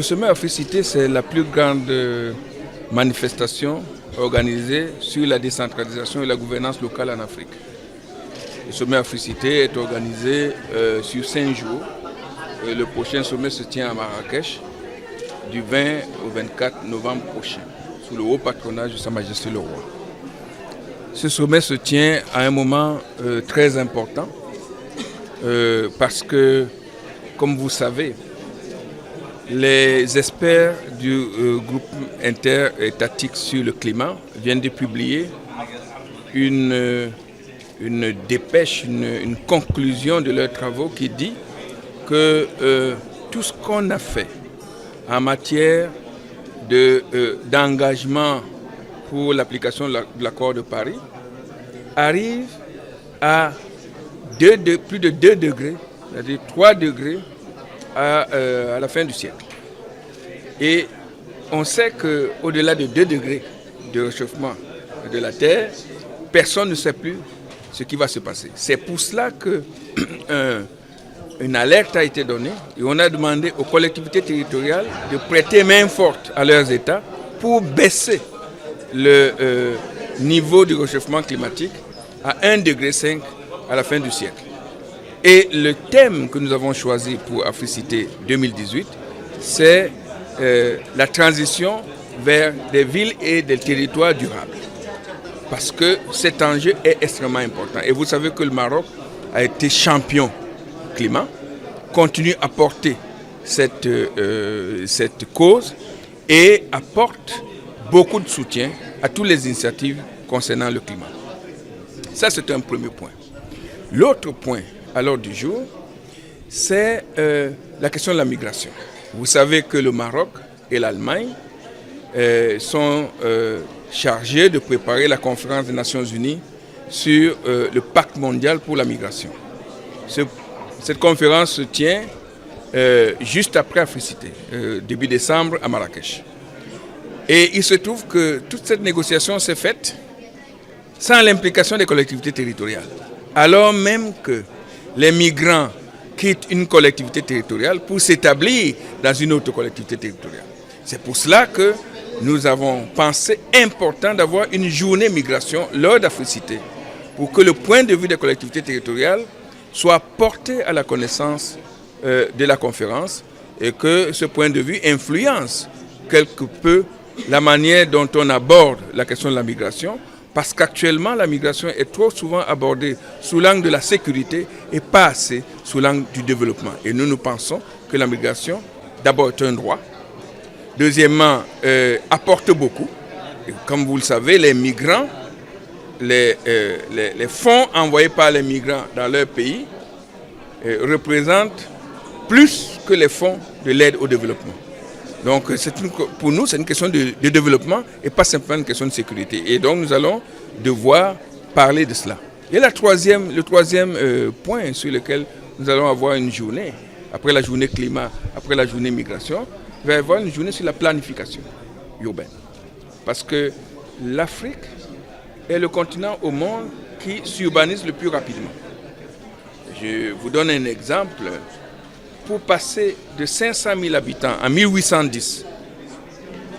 sommet Africité, c'est la plus grande manifestation organisée sur la décentralisation et la gouvernance locale en Afrique. Le sommet Africité est organisé sur 5 jours. Et le prochain sommet se tient à Marrakech du 20 au 24 novembre prochain, sous le haut patronage de Sa Majesté le Roi. Ce sommet se tient à un moment très important parce que, comme vous savez, les experts du groupe interétatique sur le climat viennent de publier une dépêche, une conclusion de leurs travaux qui dit que tout ce qu'on a fait en matière d'engagement pour l'application de l'accord de Paris arrive à plus de 2 degrés, c'est-à-dire 3 degrés à la fin du siècle. Et on sait qu'au-delà de 2 degrés de réchauffement de la Terre, personne ne sait plus ce qui va se passer. C'est pour cela qu'une alerte a été donnée et on a demandé aux collectivités territoriales de prêter main forte à leurs États pour baisser le niveau du réchauffement climatique à 1,5 degré à la fin du siècle. Et le thème que nous avons choisi pour Africité 2018, c'est la transition vers des villes et des territoires durables. Parce que cet enjeu est extrêmement important. Et vous savez que le Maroc a été champion climat, continue à porter cette cause et apporte beaucoup de soutien à toutes les initiatives concernant le climat. Ça, c'est un premier point. L'autre point à l'ordre du jour, c'est la question de la migration. Vous savez que le Maroc et l'Allemagne sont chargés de préparer la conférence des Nations Unies sur le pacte mondial pour la migration. Cette conférence se tient juste après Africité, début décembre à Marrakech. Et il se trouve que toute cette négociation s'est faite sans l'implication des collectivités territoriales. Alors même que les migrants quittent une collectivité territoriale pour s'établir dans une autre collectivité territoriale. C'est pour cela que nous avons pensé important d'avoir une journée migration lors d'Africité pour que le point de vue des collectivités territoriales soit porté à la connaissance de la conférence et que ce point de vue influence quelque peu la manière dont on aborde la question de la migration, parce qu'actuellement la migration est trop souvent abordée sous l'angle de la sécurité et pas assez sous l'angle du développement. Et nous pensons que la migration, d'abord, est un droit. Deuxièmement, apporte beaucoup. Et comme vous le savez, les migrants, les fonds envoyés par les migrants dans leur pays représentent plus que les fonds de l'aide au développement. Donc pour nous, c'est une question de développement et pas simplement une question de sécurité. Et donc nous allons devoir parler de cela. Et le troisième point sur lequel nous allons avoir une journée, après la journée climat, après la journée migration, il va y avoir une journée sur la planification urbaine. Parce que l'Afrique est le continent au monde qui s'urbanise le plus rapidement. Je vous donne un exemple. Pour passer de 500 000 habitants en 1810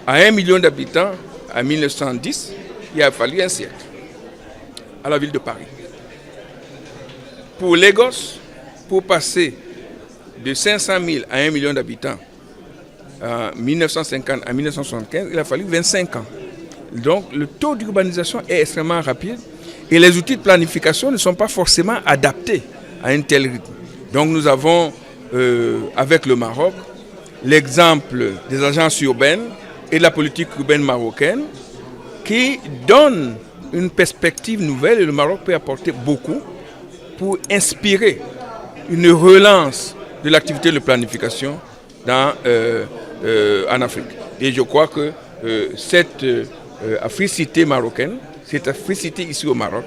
à 1 million d'habitants en 1910, il a fallu un siècle à la ville de Paris. Pour Lagos, pour passer de 500 000 à 1 million d'habitants en 1950 à 1975, il a fallu 25 ans. Donc le taux d'urbanisation est extrêmement rapide et les outils de planification ne sont pas forcément adaptés à un tel rythme. Donc nous avons avec le Maroc, l'exemple des agences urbaines et de la politique urbaine marocaine qui donne une perspective nouvelle et le Maroc peut apporter beaucoup pour inspirer une relance de l'activité de planification en Afrique. Et je crois que cette Africité marocaine, cette Africité ici au Maroc,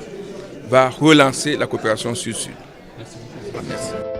va relancer la coopération sud-sud. Merci.